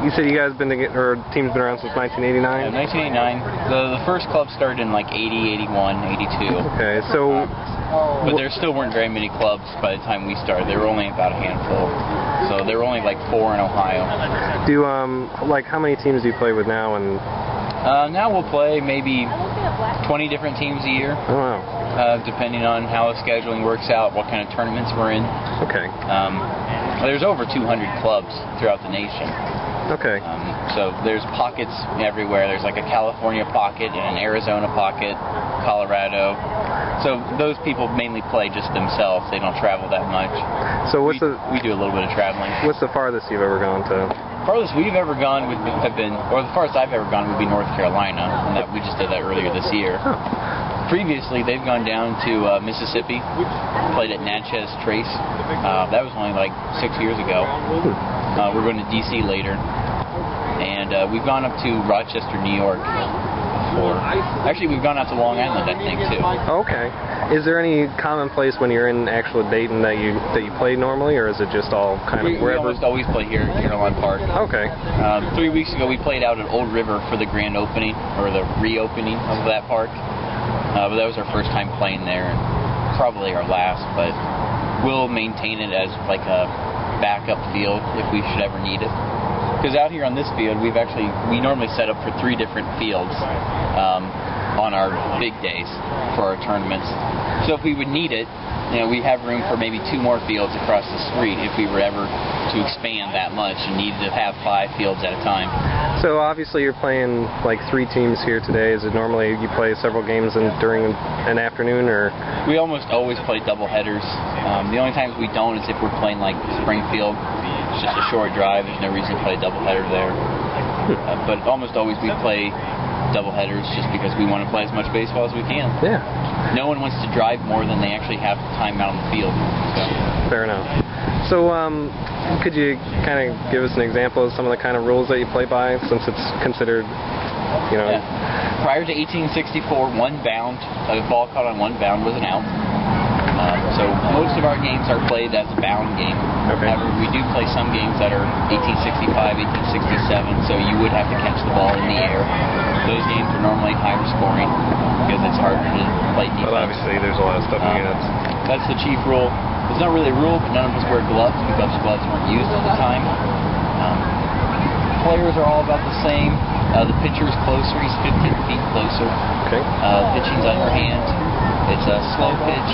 you said you guys team's been around since 1989? Yeah, 1989. The first club started in like 80, 81, 82. Okay, so... but there still weren't very many clubs by the time we started. There were only about a handful. So there were only like 4 in Ohio. Like how many teams do you play with now? And now we'll play maybe 20 different teams a year. Oh, wow. Depending on how the scheduling works out, what kind of tournaments we're in. Okay. There's over 200 clubs throughout the nation. Okay. So there's pockets everywhere. There's like a California pocket and an Arizona pocket, Colorado. So those people mainly play just themselves. They don't travel that much. So we do a little bit of traveling. What's the farthest you've ever gone to? Farthest we've ever gone would have been, or the farthest I've ever gone would be North Carolina, and we just did that earlier this year. Huh. Previously, they've gone down to Mississippi, played at Natchez Trace. That was only like 6 years ago. We're going to D.C. later. And we've gone up to Rochester, New York. Actually, we've gone out to Long Island, I think, too. Okay. Is there any common place when you're in actual Dayton that you play normally, or is it just all kind of wherever? We almost always play here at Caroline Park. Okay. 3 weeks ago, we played out at Old River for the grand opening, or the reopening of that park. But that was our first time playing there, and probably our last, but we'll maintain it as like a backup field if we should ever need it. Because out here on this field, we normally set up for 3 different fields on our big days for our tournaments. So if we would need it, we have room for maybe 2 more fields across the street if we were ever to expand that much and needed to have 5 fields at a time. So obviously you're playing like 3 teams here today. Is it normally you play several games during an afternoon, or? We almost always play double headers. The only times we don't is if we're playing like Springfield. It's just a short drive. There's no reason to play double header there. But almost always we play double headers just because we want to play as much baseball as we can. Yeah. No one wants to drive more than they actually have time out on the field. So. Fair enough. So could you kind of give us an example of some of the kind of rules that you play by, since it's considered, Yeah. Prior to 1864, one bound, a ball caught on one bound was an out. So most of our games are played as a bound game. Okay. However, we do play some games that are 1865, 1867, so you would have to catch the ball in the air. Those games are normally higher scoring because it's harder to play defense. Well, obviously there's a lot of stuff in it. That's the chief rule. It's not really a rule, but none of us wear gloves because gloves weren't used at the time. Players are all about the same. The pitcher is closer. He's 15 feet closer. Okay. Pitching's underhand. It's a slow pitch.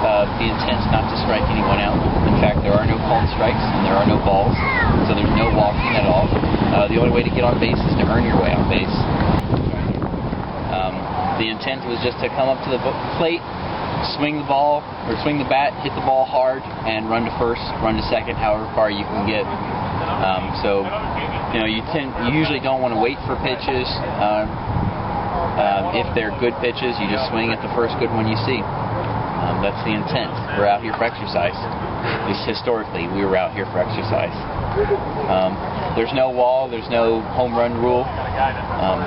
The intent's not to strike anyone out. In fact, there are no called strikes and there are no balls, so there's no walking at all. The only way to get on base is to earn your way on base. The intent was just to come up to the plate, swing the ball, or swing the bat, hit the ball hard, and run to first, run to second, however far you can get. You usually don't want to wait for pitches. If they're good pitches, you just swing at the first good one you see. That's the intent. We're out here for exercise. At least historically, we were out here for exercise. There's no wall, there's no home run rule.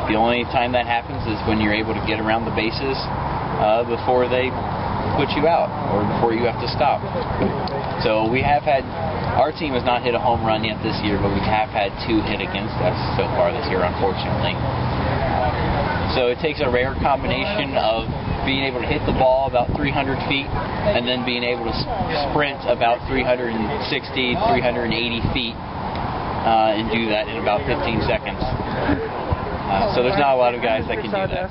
The only time that happens is when you're able to get around the bases before they put you out, or before you have to stop. So our team has not hit a home run yet this year, but we have had 2 hit against us so far this year, unfortunately. So it takes a rare combination of being able to hit the ball about 300 feet and then being able to sprint about 360, 380 feet and do that in about 15 seconds. So there's not a lot of guys that can do that.